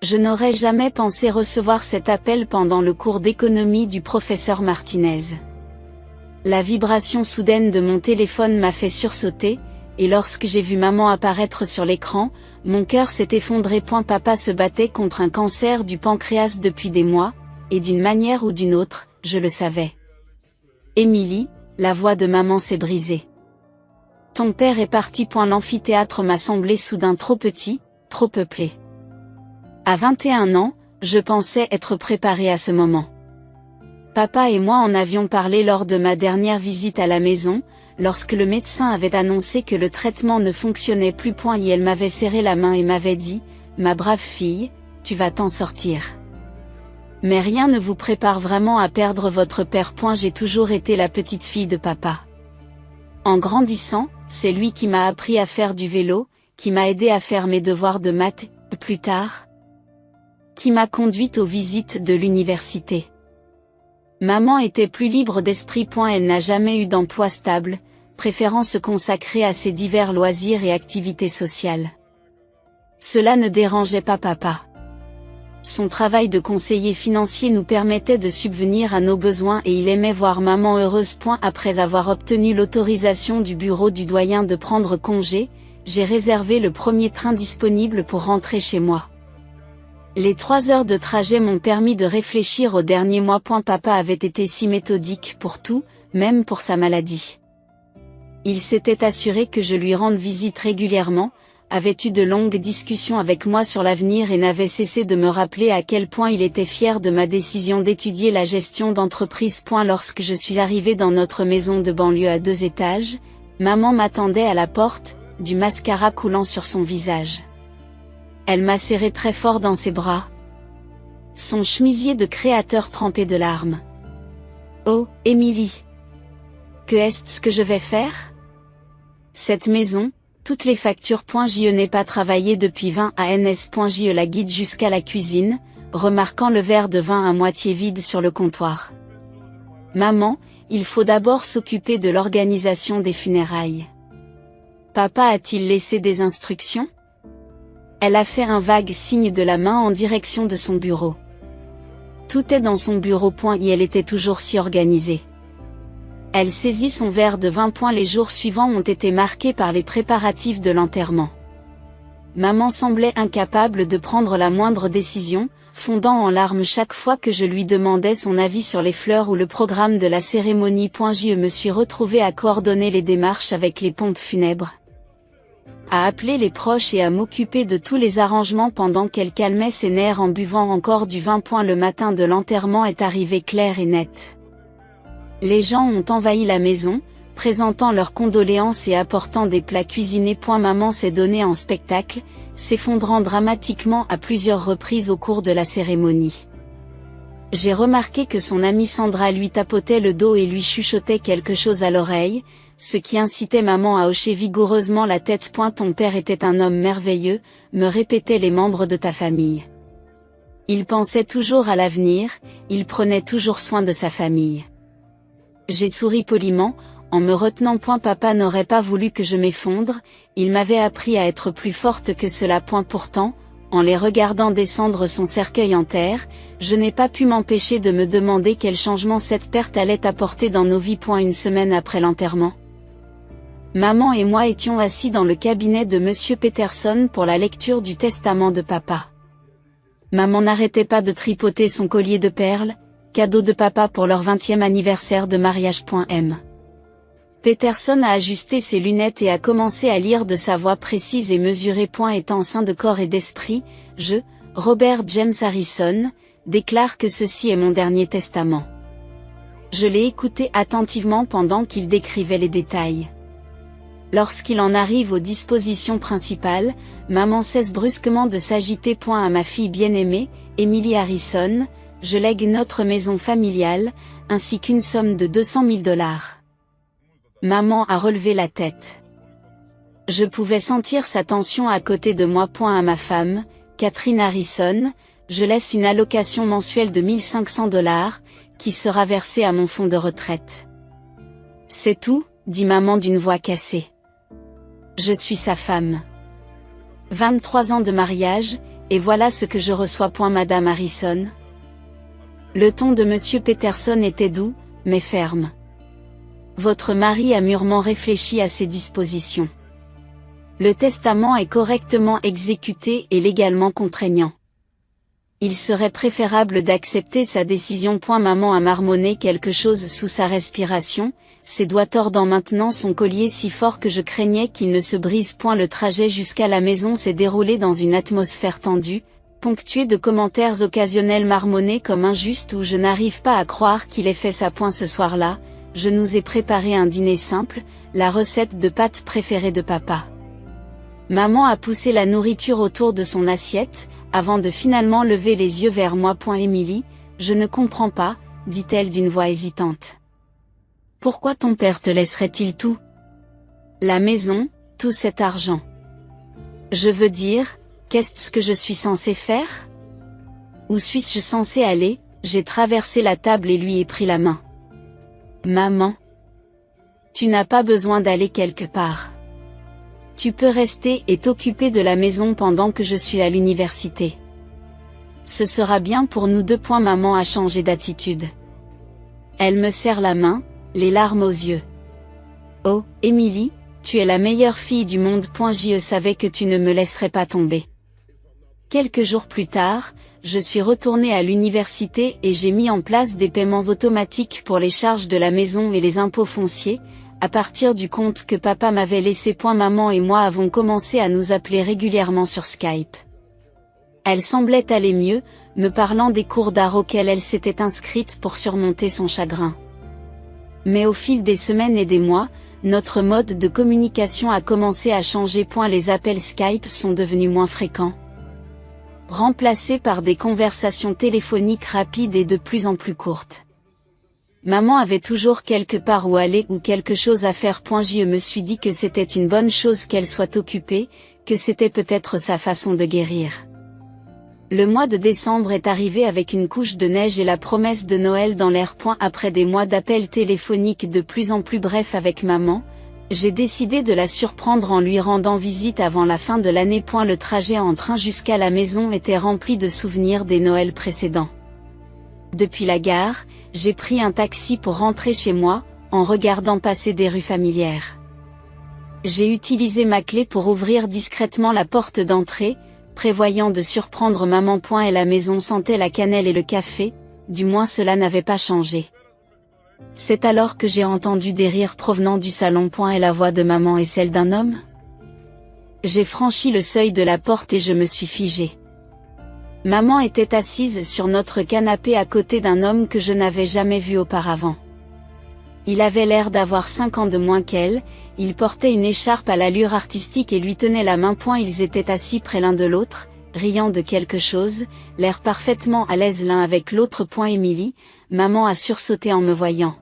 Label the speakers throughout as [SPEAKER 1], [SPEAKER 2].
[SPEAKER 1] Je n'aurais jamais pensé recevoir cet appel pendant le cours d'économie du professeur Martinez. La vibration soudaine de mon téléphone m'a fait sursauter, et lorsque j'ai vu maman apparaître sur l'écran, mon cœur s'est effondré. Papa se battait contre un cancer du pancréas depuis des mois, et d'une manière ou d'une autre, je le savais. Émilie, la voix de maman s'est brisée. Ton père est parti. L'amphithéâtre m'a semblé soudain trop petit, trop peuplé. À 21 ans, je pensais être préparée à ce moment. Papa et moi en avions parlé lors de ma dernière visite à la maison, lorsque le médecin avait annoncé que le traitement ne fonctionnait plus. Et elle m'avait serré la main et m'avait dit, « Ma brave fille, tu vas t'en sortir. » Mais rien ne vous prépare vraiment à perdre votre père. J'ai toujours été la petite fille de papa. En grandissant, c'est lui qui m'a appris à faire du vélo, qui m'a aidé à faire mes devoirs de maths, plus tard, qui m'a conduite aux visites de l'université. Maman était plus libre d'esprit. Elle n'a jamais eu d'emploi stable, préférant se consacrer à ses divers loisirs et activités sociales. Cela ne dérangeait pas papa. Son travail de conseiller financier nous permettait de subvenir à nos besoins et il aimait voir maman heureuse. Après avoir obtenu l'autorisation du bureau du doyen de prendre congé, j'ai réservé le premier train disponible pour rentrer chez moi. Les 3 heures de trajet m'ont permis de réfléchir aux derniers mois. Papa avait été si méthodique pour tout, même pour sa maladie. Il s'était assuré que je lui rende visite régulièrement, avait eu de longues discussions avec moi sur l'avenir et n'avait cessé de me rappeler à quel point il était fier de ma décision d'étudier la gestion d'entreprise. Lorsque je suis arrivée dans notre maison de banlieue à 2 étages, maman m'attendait à la porte, du mascara coulant sur son visage. Elle m'a serré très fort dans ses bras. Son chemisier de créateur trempé de larmes. Oh, Émilie! Que est-ce que je vais faire? Cette maison, toutes les factures. Je n'ai pas travaillé depuis 20 ans. Je la guide jusqu'à la cuisine, remarquant le verre de vin à moitié vide sur le comptoir. Maman, il faut d'abord s'occuper de l'organisation des funérailles. Papa a-t-il laissé des instructions? Elle a fait un vague signe de la main en direction de son bureau. Tout est dans son bureau. Et elle était toujours si organisée. Elle saisit son verre de vin. Les jours suivants ont été marqués par les préparatifs de l'enterrement. Maman semblait incapable de prendre la moindre décision, fondant en larmes chaque fois que je lui demandais son avis sur les fleurs ou le programme de la cérémonie. Je me suis retrouvée à coordonner les démarches avec les pompes funèbres, à appeler les proches et à m'occuper de tous les arrangements pendant qu'elle calmait ses nerfs en buvant encore du vin. Le matin de l'enterrement est arrivé clair et net. Les gens ont envahi la maison, présentant leurs condoléances et apportant des plats cuisinés. Maman s'est donnée en spectacle, s'effondrant dramatiquement à plusieurs reprises au cours de la cérémonie. J'ai remarqué que son amie Sandra lui tapotait le dos et lui chuchotait quelque chose à l'oreille, ce qui incitait maman à hocher vigoureusement la tête. Ton père était un homme merveilleux, me répétaient les membres de ta famille. Il pensait toujours à l'avenir, il prenait toujours soin de sa famille. J'ai souri poliment, en me retenant. Papa n'aurait pas voulu que je m'effondre, il m'avait appris à être plus forte que cela. Pourtant, en les regardant descendre son cercueil en terre, je n'ai pas pu m'empêcher de me demander quel changement cette perte allait apporter dans nos vies. Une semaine après l'enterrement, maman et moi étions assis dans le cabinet de Monsieur Peterson pour la lecture du testament de papa. Maman n'arrêtait pas de tripoter son collier de perles, cadeau de papa pour leur 20e anniversaire de mariage. Peterson a ajusté ses lunettes et a commencé à lire de sa voix précise et mesurée. Étant sain de corps et d'esprit, je, Robert James Harrison, déclare que ceci est mon dernier testament. Je l'ai écouté attentivement pendant qu'il décrivait les détails. Lorsqu'il en arrive aux dispositions principales, maman cesse brusquement de s'agiter. À ma fille bien-aimée, Emily Harrison, je lègue notre maison familiale, ainsi qu'une somme de $200 000. Maman a relevé la tête. Je pouvais sentir sa tension à côté de moi. À ma femme, Catherine Harrison, je laisse une allocation mensuelle de $1 500, qui sera versée à mon fonds de retraite. C'est tout, dit maman d'une voix cassée. Je suis sa femme. 23 ans de mariage, Et voilà ce que je reçois. Madame Harrison. Le ton de Monsieur Peterson était doux, mais ferme. Votre mari a mûrement réfléchi à ces dispositions. Le testament est correctement exécuté et légalement contraignant. Il serait préférable d'accepter sa décision. Maman a marmonné quelque chose sous sa respiration, ses doigts tordant maintenant son collier si fort que je craignais qu'il ne se brise. Le trajet jusqu'à la maison s'est déroulé dans une atmosphère tendue, ponctuée de commentaires occasionnels marmonnés comme injustes ou je n'arrive pas à croire qu'il ait fait ça. Ce soir-là, je nous ai préparé un dîner simple, la recette de pâtes préférée de papa. Maman a poussé la nourriture autour de son assiette, avant de finalement lever les yeux vers moi. Émilie, je ne comprends pas, dit-elle d'une voix hésitante. Pourquoi ton père te laisserait-il tout? La maison, tout cet argent. Je veux dire, qu'est-ce que je suis censée faire? Où suis-je censée aller? J'ai traversé la table et lui ai pris la main. Maman. Tu n'as pas besoin d'aller quelque part. Tu peux rester et t'occuper de la maison pendant que je suis à l'université. Ce sera bien pour nous deux. Maman a changé d'attitude. Elle me serre la main, les larmes aux yeux. Oh, Émilie, tu es la meilleure fille du monde. Je savais que tu ne me laisserais pas tomber. Quelques jours plus tard, je suis retournée à l'université et j'ai mis en place des paiements automatiques pour les charges de la maison et les impôts fonciers, à partir du compte que papa m'avait laissé. Maman et moi avons commencé à nous appeler régulièrement sur Skype. Elle semblait aller mieux, me parlant des cours d'art auxquels elle s'était inscrite pour surmonter son chagrin. Mais au fil des semaines et des mois, notre mode de communication a commencé à changer. Les appels Skype sont devenus moins fréquents, remplacés par des conversations téléphoniques rapides et de plus en plus courtes. Maman avait toujours quelque part où aller ou quelque chose à faire. Je me suis dit que c'était une bonne chose qu'elle soit occupée, que c'était peut-être sa façon de guérir. Le mois de décembre est arrivé avec une couche de neige et la promesse de Noël dans l'air. Après des mois d'appels téléphoniques de plus en plus brefs avec maman, j'ai décidé de la surprendre en lui rendant visite avant la fin de l'année. Le trajet en train jusqu'à la maison était rempli de souvenirs des Noëls précédents. Depuis la gare, j'ai pris un taxi pour rentrer chez moi, en regardant passer des rues familières. J'ai utilisé ma clé pour ouvrir discrètement la porte d'entrée, prévoyant de surprendre maman. Et la maison sentait la cannelle et le café, du moins cela n'avait pas changé. C'est alors que j'ai entendu des rires provenant du salon. Et la voix de maman est celle d'un homme? J'ai franchi le seuil de la porte et je me suis figée. Maman était assise sur notre canapé à côté d'un homme que je n'avais jamais vu auparavant. Il avait l'air d'avoir 5 ans de moins qu'elle, il portait une écharpe à l'allure artistique et lui tenait la main. Ils étaient assis près l'un de l'autre, riant de quelque chose, l'air parfaitement à l'aise l'un avec l'autre. Émilie, maman a sursauté en me voyant.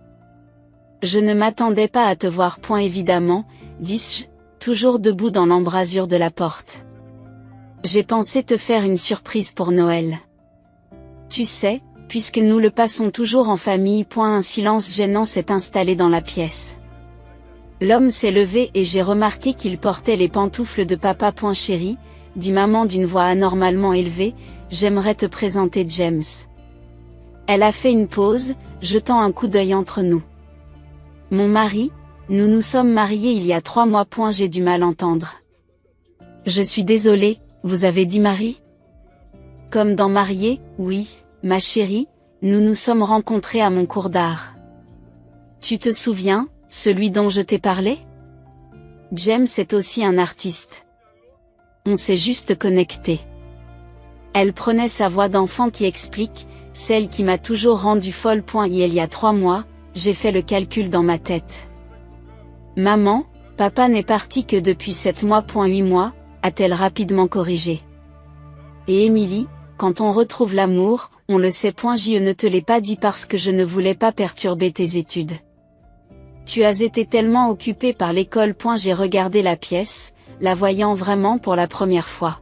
[SPEAKER 1] Je ne m'attendais pas à te voir. Évidemment, dis-je, toujours debout dans l'embrasure de la porte. J'ai pensé te faire une surprise pour Noël. Tu sais, puisque nous le passons toujours en famille. Un silence gênant s'est installé dans la pièce. L'homme s'est levé et j'ai remarqué qu'il portait les pantoufles de papa. Chérie, dit maman d'une voix anormalement élevée, j'aimerais te présenter James. Elle a fait une pause, jetant un coup d'œil entre nous. Mon mari, nous nous sommes mariés il y a 3 mois. J'ai du mal à entendre. Je suis désolée. Vous avez dit mari? Comme dans marié, oui, ma chérie, nous nous sommes rencontrés à mon cours d'art. Tu te souviens, celui dont je t'ai parlé? James est aussi un artiste. On s'est juste connectés. Elle prenait sa voix d'enfant qui explique, celle qui m'a toujours rendue folle. Il y a 3 mois, j'ai fait le calcul dans ma tête. Maman, papa n'est parti que depuis 7 mois. 8 mois, a-t-elle rapidement corrigé. Et Émilie, quand on retrouve l'amour, on le sait. Je ne te l'ai pas dit parce que je ne voulais pas perturber tes études. Tu as été tellement occupée par l'école. J'ai regardé la pièce, la voyant vraiment pour la première fois.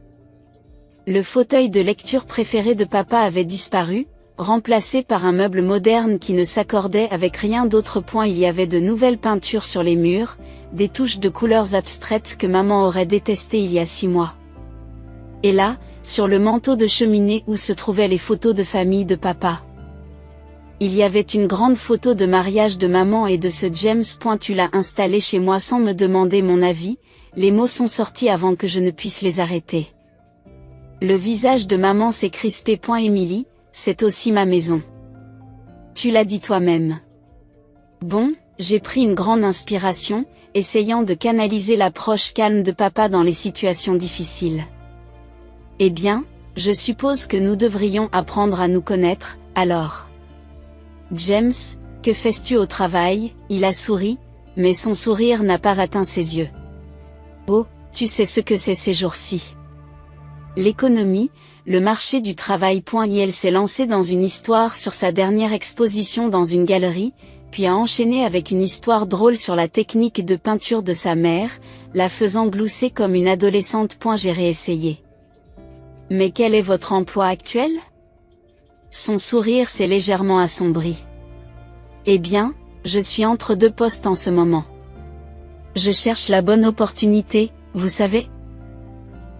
[SPEAKER 1] Le fauteuil de lecture préféré de papa avait disparu, remplacé par un meuble moderne qui ne s'accordait avec rien d'autre. Il y avait de nouvelles peintures sur les murs, des touches de couleurs abstraites que maman aurait détestées il y a 6 mois. Et là, sur le manteau de cheminée où se trouvaient les photos de famille de papa. Il y avait une grande photo de mariage de maman et de ce James. Tu l'as installé chez moi sans me demander mon avis, les mots sont sortis avant que je ne puisse les arrêter. Le visage de maman s'est crispé. Émilie, c'est aussi ma maison. Tu l'as dit toi-même. Bon, j'ai pris une grande inspiration, essayant de canaliser l'approche calme de papa dans les situations difficiles. Eh bien, je suppose que nous devrions apprendre à nous connaître, alors. James, que fais-tu au travail? Il a souri, mais son sourire n'a pas atteint ses yeux. Oh, tu sais ce que c'est ces jours-ci. L'économie, le marché du travail. Il s'est lancé dans une histoire sur sa dernière exposition dans une galerie, puis a enchaîné avec une histoire drôle sur la technique de peinture de sa mère, la faisant glousser comme une adolescente. J'ai réessayé. Mais quel est votre emploi actuel? Son sourire s'est légèrement assombri. Eh bien, je suis entre deux postes en ce moment. Je cherche la bonne opportunité, vous savez.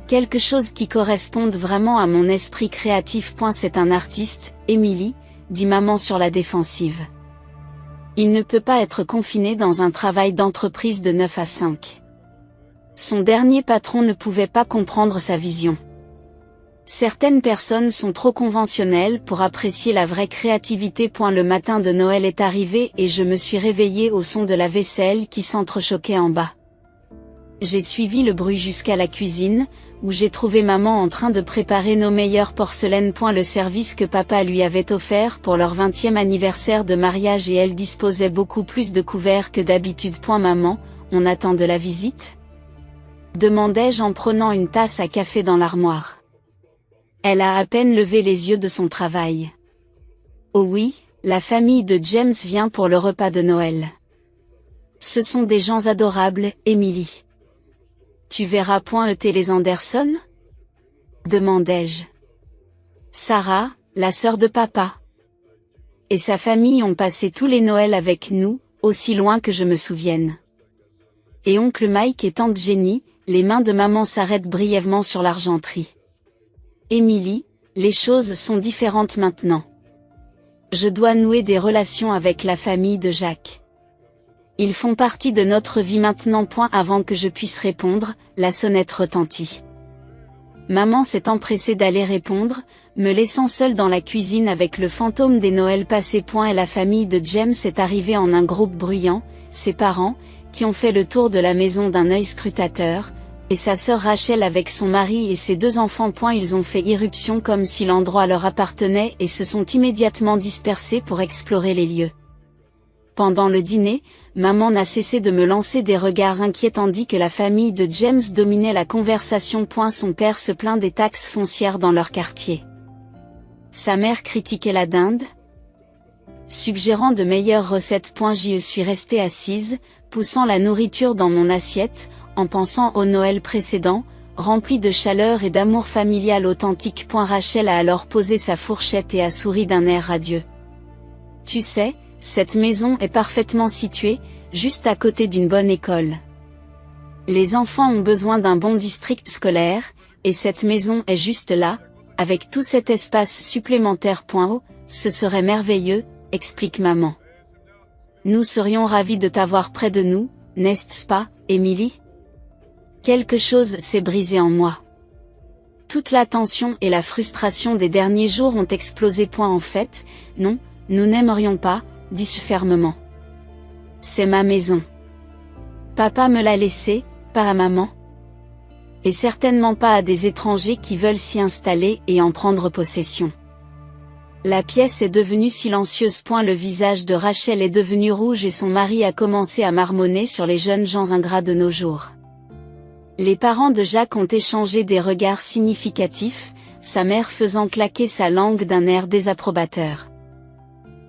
[SPEAKER 1] Quelque chose qui corresponde vraiment à mon esprit créatif. C'est un artiste, Émilie, dit maman sur la défensive. Il ne peut pas être confiné dans un travail d'entreprise de 9 à 5. Son dernier patron ne pouvait pas comprendre sa vision. Certaines personnes sont trop conventionnelles pour apprécier la vraie créativité. Le matin de Noël est arrivé et je me suis réveillée au son de la vaisselle qui s'entrechoquait en bas. J'ai suivi le bruit jusqu'à la cuisine, où j'ai trouvé maman en train de préparer nos meilleures porcelaines. Le service que papa lui avait offert pour leur 20e anniversaire de mariage et elle disposait beaucoup plus de couverts que d'habitude. Maman, on attend de la visite? Demandai-je en prenant une tasse à café dans l'armoire. Elle a à peine levé les yeux de son travail. Oh oui, la famille de James vient pour le repas de Noël. Ce sont des gens adorables, Émilie. Tu verras. Les Anderson? Demandai-je. Sarah, la sœur de papa. Et sa famille ont passé tous les Noëls avec nous, aussi loin que je me souvienne. Et oncle Mike et tante Jenny, les mains de maman s'arrêtent brièvement sur l'argenterie. Émilie, les choses sont différentes maintenant. Je dois nouer des relations avec la famille de Jacques. Ils font partie de notre vie maintenant. Avant que je puisse répondre, la sonnette retentit. Maman s'est empressée d'aller répondre, me laissant seule dans la cuisine avec le fantôme des Noëls passés. Et la famille de James est arrivée en un groupe bruyant, ses parents, qui ont fait le tour de la maison d'un œil scrutateur, et sa sœur Rachel avec son mari et ses 2 enfants. Ils ont fait irruption comme si l'endroit leur appartenait et se sont immédiatement dispersés pour explorer les lieux. Pendant le dîner, maman n'a cessé de me lancer des regards inquiets tandis que la famille de James dominait la conversation. Son père se plaint des taxes foncières dans leur quartier. Sa mère critiquait la dinde, suggérant de meilleures recettes. J'y suis restée assise, poussant la nourriture dans mon assiette, en pensant au Noël précédent, rempli de chaleur et d'amour familial authentique. Rachel a alors posé sa fourchette et a souri d'un air radieux. Tu sais, cette maison est parfaitement située, juste à côté d'une bonne école. Les enfants ont besoin d'un bon district scolaire, et cette maison est juste là, avec tout cet espace supplémentaire. Oh, ce serait merveilleux, explique maman. Nous serions ravis de t'avoir près de nous, n'est-ce pas, Émilie? Quelque chose s'est brisé en moi. Toute la tension et la frustration des derniers jours ont explosé. En fait, non, nous n'aimerions pas, dis-je fermement. C'est ma maison. Papa me l'a laissée, pas à maman. Et certainement pas à des étrangers qui veulent s'y installer et en prendre possession. La pièce est devenue silencieuse. Le visage de Rachel est devenu rouge et son mari a commencé à marmonner sur les jeunes gens ingrats de nos jours. Les parents de Jacques ont échangé des regards significatifs, sa mère faisant claquer sa langue d'un air désapprobateur.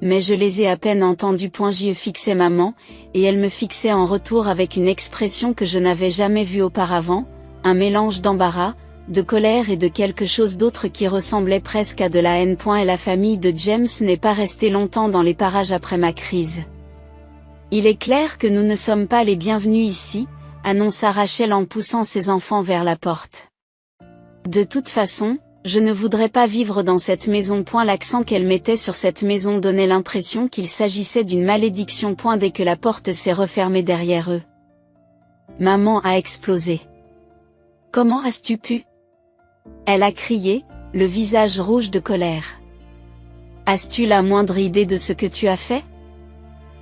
[SPEAKER 1] Mais je les ai à peine entendus. J'y fixais maman, et elle me fixait en retour avec une expression que je n'avais jamais vue auparavant, un mélange d'embarras, de colère et de quelque chose d'autre qui ressemblait presque à de la haine. Et la famille de James n'est pas restée longtemps dans les parages après ma crise. Il est clair que nous ne sommes pas les bienvenus ici, annonça Rachel en poussant ses enfants vers la porte. De toute façon, Je ne voudrais pas vivre dans cette maison. L'accent qu'elle mettait sur cette maison donnait l'impression qu'il s'agissait d'une malédiction. Dès que la porte s'est refermée derrière eux, maman a explosé. Comment as-tu pu? Elle a crié, le visage rouge de colère. As-tu la moindre idée de ce que tu as fait?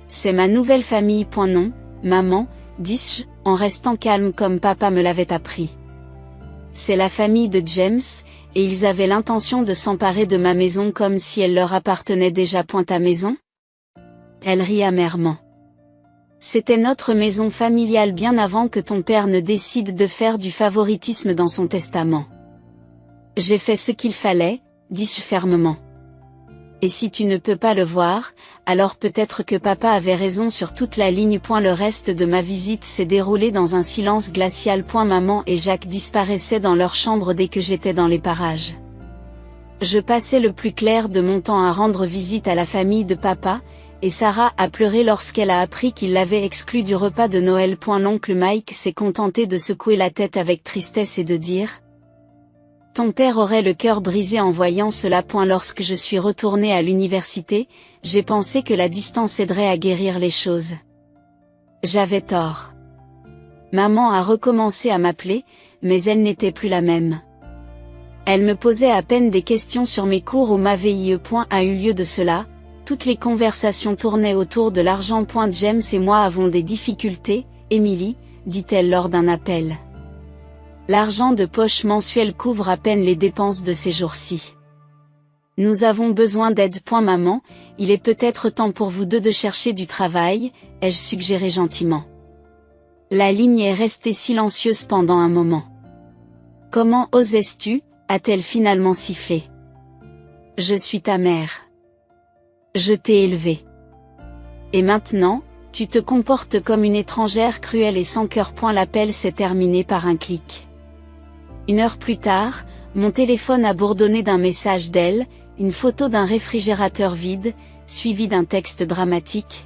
[SPEAKER 1] C'est ma nouvelle famille. Non, maman, dis-je, en restant calme comme papa me l'avait appris. C'est la famille de James, et ils avaient l'intention de s'emparer de ma maison comme si elle leur appartenait déjà. Ta maison? Elle rit amèrement. C'était notre maison familiale bien avant que ton père ne décide de faire du favoritisme dans son testament. J'ai fait ce qu'il fallait, dis-je fermement. Et si tu ne peux pas le voir, alors peut-être que papa avait raison sur toute la ligne. Le reste de ma visite s'est déroulé dans un silence glacial. Maman et Jacques disparaissaient dans leur chambre dès que j'étais dans les parages. Je passais le plus clair de mon temps à rendre visite à la famille de papa, et Sarah a pleuré lorsqu'elle a appris qu'il l'avait exclue du repas de Noël. L'oncle Mike s'est contenté de secouer la tête avec tristesse et de dire: ton père aurait le cœur brisé en voyant cela. Lorsque je suis retournée à l'université, j'ai pensé que la distance aiderait à guérir les choses. J'avais tort. Maman a recommencé à m'appeler, mais elle n'était plus la même. Elle me posait à peine des questions sur mes cours où ma VIE. A eu lieu de cela, toutes les conversations tournaient autour de l'argent. James et moi avons des difficultés, Emily, dit-elle lors d'un appel. L'argent de poche mensuel couvre à peine les dépenses de ces jours-ci. Nous avons besoin d'aide. Maman, il est peut-être temps pour vous deux de chercher du travail, ai-je suggéré gentiment. La ligne est restée silencieuse pendant un moment. Comment osais-tu, a-t-elle finalement sifflé. Je suis ta mère. Je t'ai élevée. Et maintenant, tu te comportes comme une étrangère cruelle et sans cœur. L'appel s'est terminé par un clic. 1 heure plus tard, mon téléphone a bourdonné d'un message d'elle, une photo d'un réfrigérateur vide, suivi d'un texte dramatique.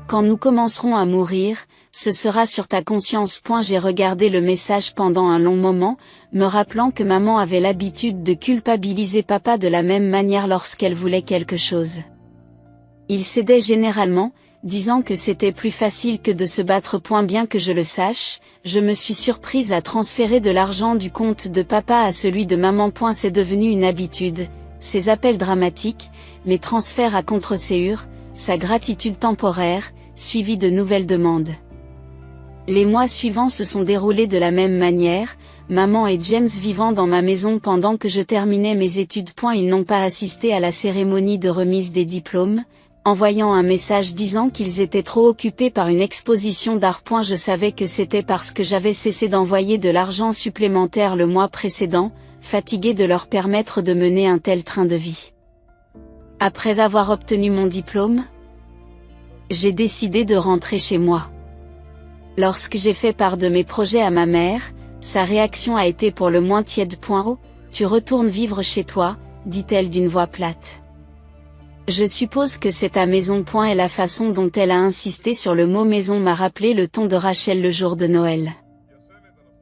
[SPEAKER 1] Quand nous commencerons à mourir, ce sera sur ta conscience. J'ai regardé le message pendant un long moment, me rappelant que maman avait l'habitude de culpabiliser papa de la même manière lorsqu'elle voulait quelque chose. Il cédait généralement, disant que c'était plus facile que de se battre. Bien que je le sache, je me suis surprise à transférer de l'argent du compte de papa à celui de maman. C'est devenu une habitude, ces appels dramatiques, mes transferts à contre-ségur, sa gratitude temporaire, suivis de nouvelles demandes. Les mois suivants se sont déroulés de la même manière, maman et James vivant dans ma maison pendant que je terminais mes études. Ils n'ont pas assisté à la cérémonie de remise des diplômes, envoyant un message disant qu'ils étaient trop occupés par une exposition d'art. Je savais que c'était parce que j'avais cessé d'envoyer de l'argent supplémentaire le mois précédent, fatigué de leur permettre de mener un tel train de vie. Après avoir obtenu mon diplôme, j'ai décidé de rentrer chez moi. Lorsque j'ai fait part de mes projets à ma mère, sa réaction a été pour le moins tiède. Oh, tu retournes vivre chez toi, dit-elle d'une voix plate. Je suppose que c'est ta maison. Et la façon dont elle a insisté sur le mot maison m'a rappelé le ton de Rachel le jour de Noël.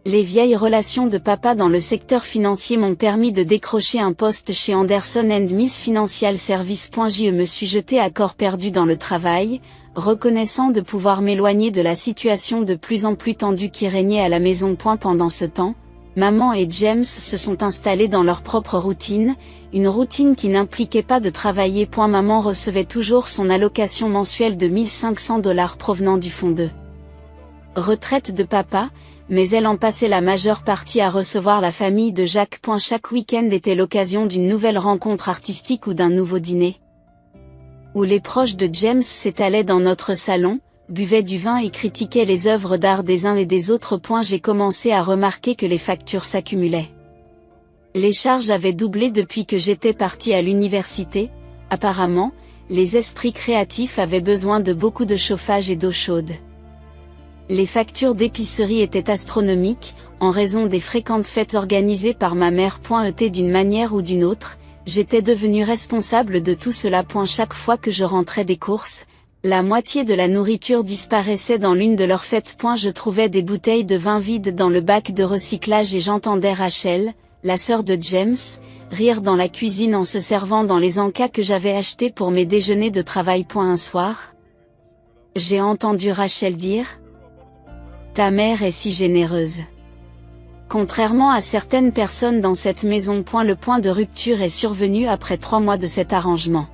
[SPEAKER 1] Les vieilles relations de papa dans le secteur financier m'ont permis de décrocher un poste chez Anderson & Mills Financial Services. Je me suis jetée à corps perdu dans le travail, reconnaissant de pouvoir m'éloigner de la situation de plus en plus tendue qui régnait à la maison. Pendant ce temps, maman et James se sont installés dans leur propre routine, une routine qui n'impliquait pas de travailler. Maman recevait toujours son allocation mensuelle de $1 500 provenant du fonds de retraite de papa, mais elle en passait la majeure partie à recevoir la famille de Jacques. Chaque week-end était l'occasion d'une nouvelle rencontre artistique ou d'un nouveau dîner, où les proches de James s'étalaient dans notre salon, buvaient du vin et critiquaient les œuvres d'art des uns et des autres. J'ai commencé à remarquer que les factures s'accumulaient. Les charges avaient doublé depuis que j'étais partie à l'université. Apparemment, les esprits créatifs avaient besoin de beaucoup de chauffage et d'eau chaude. Les factures d'épicerie étaient astronomiques, en raison des fréquentes fêtes organisées par ma mère. D'une manière ou d'une autre, j'étais devenue responsable de tout cela. Chaque fois que je rentrais des courses, la moitié de la nourriture disparaissait dans l'une de leurs fêtes. Je trouvais des bouteilles de vin vides dans le bac de recyclage et j'entendais Rachel, la sœur de James, rire dans la cuisine en se servant dans les encas que j'avais achetés pour mes déjeuners de travail. Un soir, j'ai entendu Rachel dire « Ta mère est si généreuse ». Contrairement à certaines personnes dans cette maison. Le point de rupture est survenu après 3 mois de cet arrangement.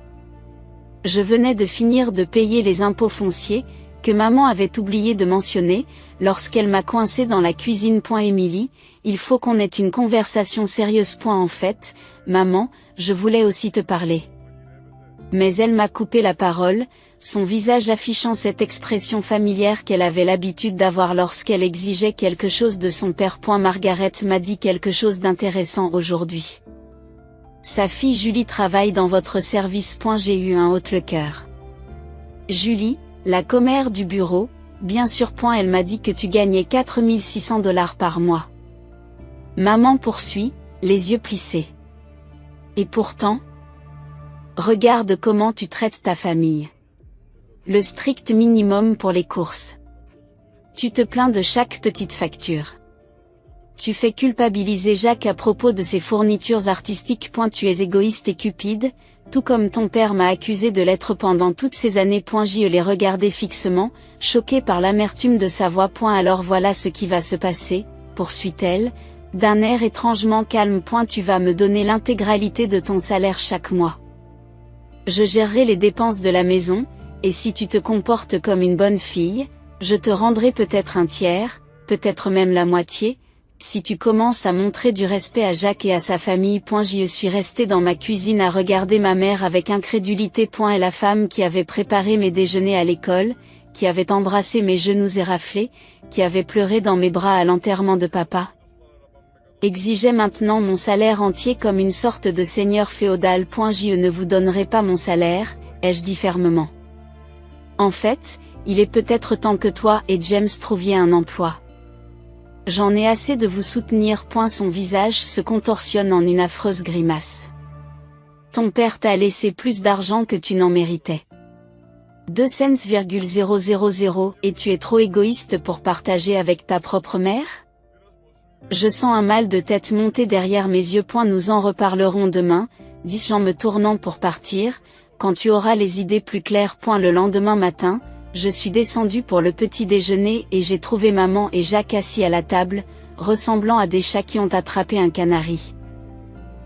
[SPEAKER 1] Je venais de finir de payer les impôts fonciers, que maman avait oublié de mentionner, lorsqu'elle m'a coincé dans la cuisine. Émilie, il faut qu'on ait une conversation sérieuse. En fait, maman, je voulais aussi te parler. Mais elle m'a coupé la parole, son visage affichant cette expression familière qu'elle avait l'habitude d'avoir lorsqu'elle exigeait quelque chose de son père. Margaret m'a dit quelque chose d'intéressant aujourd'hui. Sa fille Julie travaille dans votre service. J'ai eu un haut le cœur. Julie, la commère du bureau, bien sûr. Elle m'a dit que tu gagnais 4600 $ par mois. Maman poursuit, les yeux plissés. Et pourtant, regarde comment tu traites ta famille. Le strict minimum pour les courses. Tu te plains de chaque petite facture. Tu fais culpabiliser Jacques à propos de ses fournitures artistiques. Tu es égoïste et cupide, tout comme ton père m'a accusé de l'être pendant toutes ces années. Je les regardais fixement, choqué par l'amertume de sa voix. Alors voilà ce qui va se passer, poursuit-elle, d'un air étrangement calme. Tu vas me donner l'intégralité de ton salaire chaque mois. Je gérerai les dépenses de la maison, et si tu te comportes comme une bonne fille, je te rendrai peut-être un tiers, peut-être même la moitié, si tu commences à montrer du respect à Jacques et à sa famille. Je suis restée dans ma cuisine à regarder ma mère avec incrédulité. Et la femme qui avait préparé mes déjeuners à l'école, qui avait embrassé mes genoux et raflé, qui avait pleuré dans mes bras à l'enterrement de papa, exigeait maintenant mon salaire entier comme une sorte de seigneur féodal. Je ne vous donnerai pas mon salaire, ai-je dit fermement. En fait, il est peut-être temps que toi et James trouviez un emploi. J'en ai assez de vous soutenir. Son visage se contorsionne en une affreuse grimace. Ton père t'a laissé plus d'argent que tu n'en méritais. 2 cents,000 et tu es trop égoïste pour partager avec ta propre mère? Je sens un mal de tête monter derrière mes yeux. Nous en reparlerons demain, dis-je en me tournant pour partir, quand tu auras les idées plus claires. Le lendemain matin, je suis descendue pour le petit déjeuner et j'ai trouvé maman et Jacques assis à la table, ressemblant à des chats qui ont attrapé un canari.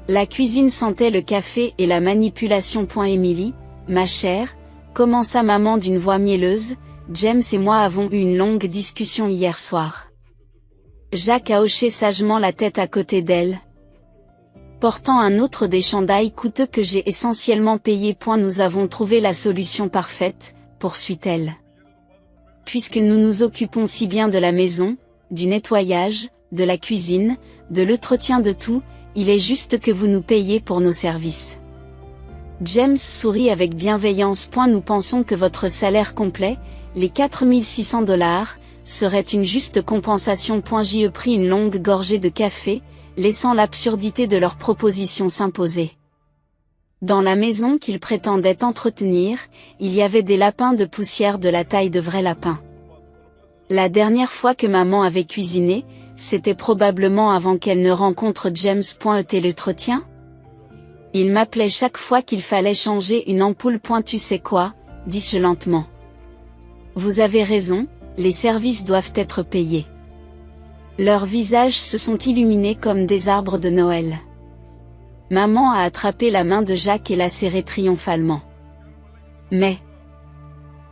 [SPEAKER 1] La cuisine sentait le café et la manipulation. Émilie, ma chère, commença maman d'une voix mielleuse, James et moi avons eu une longue discussion hier soir. Jacques a hoché sagement la tête à côté d'elle, portant un autre des chandails coûteux que j'ai essentiellement payé. Nous avons trouvé la solution parfaite, poursuit-elle. Puisque nous nous occupons si bien de la maison, du nettoyage, de la cuisine, de l'entretien de tout, il est juste que vous nous payiez pour nos services. James sourit avec bienveillance. Nous pensons que votre salaire complet, les 4600 $, serait une juste compensation. J'y ai pris une longue gorgée de café, laissant l'absurdité de leur proposition s'imposer. Dans la maison qu'ils prétendaient entretenir, il y avait des lapins de poussière de la taille de vrais lapins. La dernière fois que maman avait cuisiné, c'était probablement avant qu'elle ne rencontre James. Et l'entretien? Il m'appelait chaque fois qu'il fallait changer une ampoule. Tu sais quoi, dis-je lentement. Vous avez raison, les services doivent être payés. Leurs visages se sont illuminés comme des arbres de Noël. Maman a attrapé la main de Jacques et l'a serré triomphalement. Mais,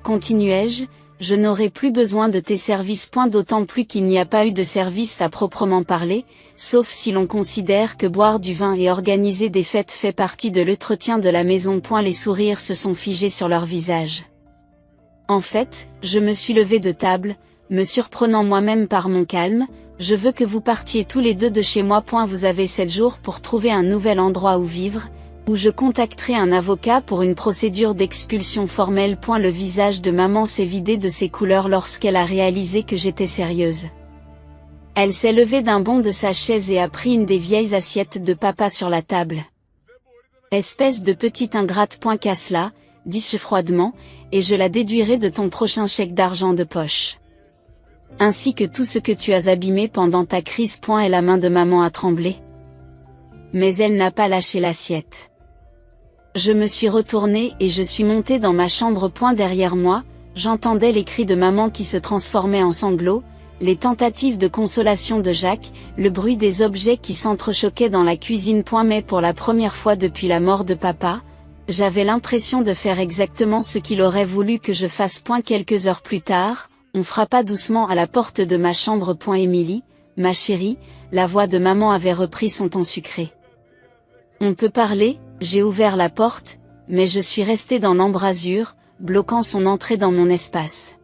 [SPEAKER 1] continuai-je, je n'aurai plus besoin de tes services. D'autant plus qu'il n'y a pas eu de service à proprement parler, sauf si l'on considère que boire du vin et organiser des fêtes fait partie de l'entretien de la maison. Les sourires se sont figés sur leurs visages. En fait, je me suis levée de table, me surprenant moi-même par mon calme. Je veux que vous partiez tous les deux de chez moi. Vous avez 7 jours pour trouver un nouvel endroit où vivre, où je contacterai un avocat pour une procédure d'expulsion formelle. Le visage de maman s'est vidé de ses couleurs lorsqu'elle a réalisé que j'étais sérieuse. Elle s'est levée d'un bond de sa chaise et a pris une des vieilles assiettes de papa sur la table. Espèce de petite ingrate. Qu'à cela, dis-je froidement, et je la déduirai de ton prochain chèque d'argent de poche. Ainsi que tout ce que tu as abîmé pendant ta crise. Et la main de maman a tremblé. Mais elle n'a pas lâché l'assiette. Je me suis retournée et je suis montée dans ma chambre. Derrière moi, j'entendais les cris de maman qui se transformaient en sanglots, les tentatives de consolation de Jacques, le bruit des objets qui s'entrechoquaient dans la cuisine. Mais pour la première fois depuis la mort de papa, j'avais l'impression de faire exactement ce qu'il aurait voulu que je fasse. Quelques heures plus tard, on frappa doucement à la porte de ma chambre. Émilie, ma chérie, la voix de maman avait repris son ton sucré. On peut parler? J'ai ouvert la porte, mais je suis restée dans l'embrasure, bloquant son entrée dans mon espace.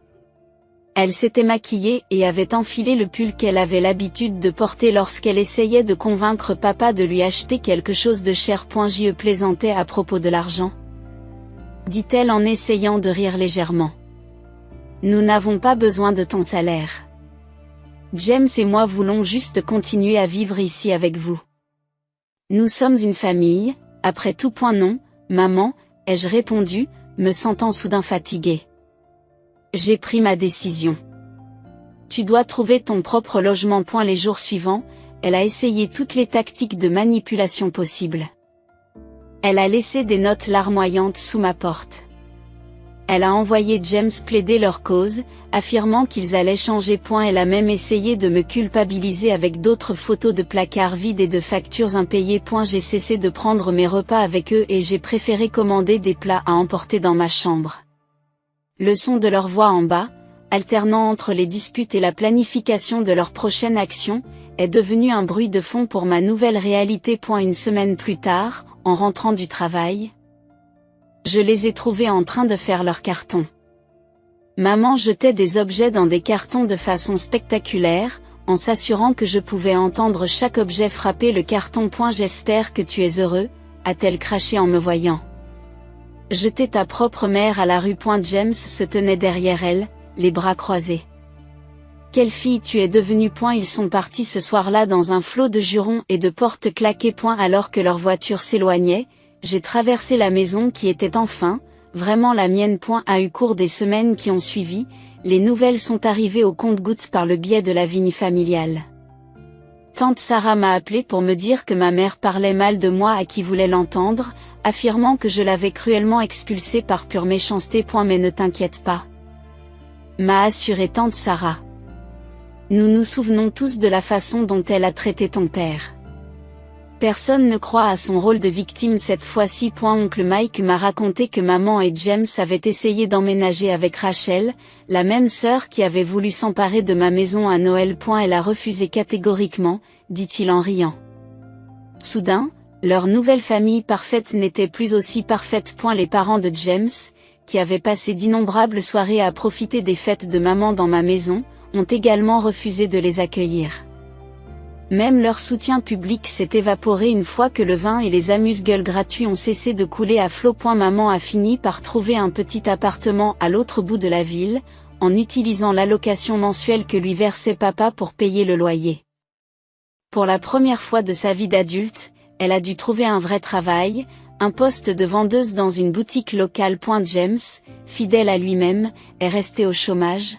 [SPEAKER 1] Elle s'était maquillée et avait enfilé le pull qu'elle avait l'habitude de porter lorsqu'elle essayait de convaincre papa de lui acheter quelque chose de cher. Je plaisantais à propos de l'argent, dit-elle en essayant de rire légèrement. Nous n'avons pas besoin de ton salaire. James et moi voulons juste continuer à vivre ici avec vous. Nous sommes une famille, après tout. Non, maman, ai-je répondu, me sentant soudain fatiguée. J'ai pris ma décision. Tu dois trouver ton propre logement. Les jours suivants, elle a essayé toutes les tactiques de manipulation possibles. Elle a laissé des notes larmoyantes sous ma porte. Elle a envoyé James plaider leur cause, affirmant qu'ils allaient changer. Elle a même essayé de me culpabiliser avec d'autres photos de placards vides et de factures impayées. J'ai cessé de prendre mes repas avec eux et j'ai préféré commander des plats à emporter dans ma chambre. Le son de leur voix en bas, alternant entre les disputes et la planification de leur prochaine action, est devenu un bruit de fond pour ma nouvelle réalité. Une semaine plus tard, en rentrant du travail, je les ai trouvés en train de faire leur carton. Maman jetait des objets dans des cartons de façon spectaculaire, en s'assurant que je pouvais entendre chaque objet frapper le carton. J'espère que tu es heureux, a-t-elle craché en me voyant. Jeter ta propre mère à la rue. James se tenait derrière elle, les bras croisés. Quelle fille tu es devenue. Ils sont partis ce soir-là dans un flot de jurons et de portes claquées. Alors que leur voiture s'éloignait, j'ai traversé la maison qui était enfin, vraiment la mienne. Au cours des semaines qui ont suivi, les nouvelles sont arrivées au compte-gouttes par le biais de la vigne familiale. Tante Sarah m'a appelé pour me dire que ma mère parlait mal de moi à qui voulait l'entendre, affirmant que je l'avais cruellement expulsée par pure méchanceté. Mais ne t'inquiète pas, m'a assuré tante Sarah. Nous nous souvenons tous de la façon dont elle a traité ton père. Personne ne croit à son rôle de victime cette fois-ci. Oncle Mike m'a raconté que maman et James avaient essayé d'emménager avec Rachel, la même sœur qui avait voulu s'emparer de ma maison à Noël. Elle a refusé catégoriquement, dit-il en riant. Soudain, leur nouvelle famille parfaite n'était plus aussi parfaite. Les parents de James, qui avaient passé d'innombrables soirées à profiter des fêtes de maman dans ma maison, ont également refusé de les accueillir. Même leur soutien public s'est évaporé une fois que le vin et les amuse-gueules gratuits ont cessé de couler à flot. Maman a fini par trouver un petit appartement à l'autre bout de la ville, en utilisant l'allocation mensuelle que lui versait papa pour payer le loyer. Pour la première fois de sa vie d'adulte, elle a dû trouver un vrai travail, un poste de vendeuse dans une boutique locale. James, fidèle à lui-même, est resté au chômage,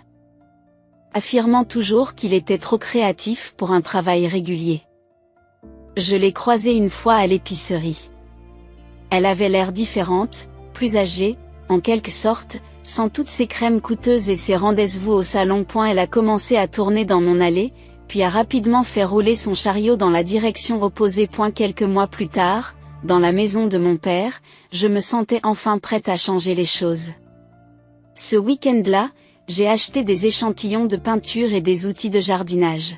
[SPEAKER 1] affirmant toujours qu'il était trop créatif pour un travail régulier. Je l'ai croisée une fois à l'épicerie. Elle avait l'air différente, plus âgée, en quelque sorte, sans toutes ses crèmes coûteuses et ses rendez-vous au salon. Elle a commencé à tourner dans mon allée, puis a rapidement fait rouler son chariot dans la direction opposée. Quelques mois plus tard, dans la maison de mon père, je me sentais enfin prête à changer les choses. Ce week-end-là, j'ai acheté des échantillons de peinture et des outils de jardinage.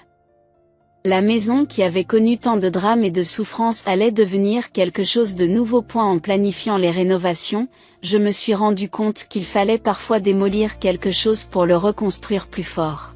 [SPEAKER 1] La maison qui avait connu tant de drames et de souffrances allait devenir quelque chose de nouveau. En planifiant les rénovations, je me suis rendu compte qu'il fallait parfois démolir quelque chose pour le reconstruire plus fort.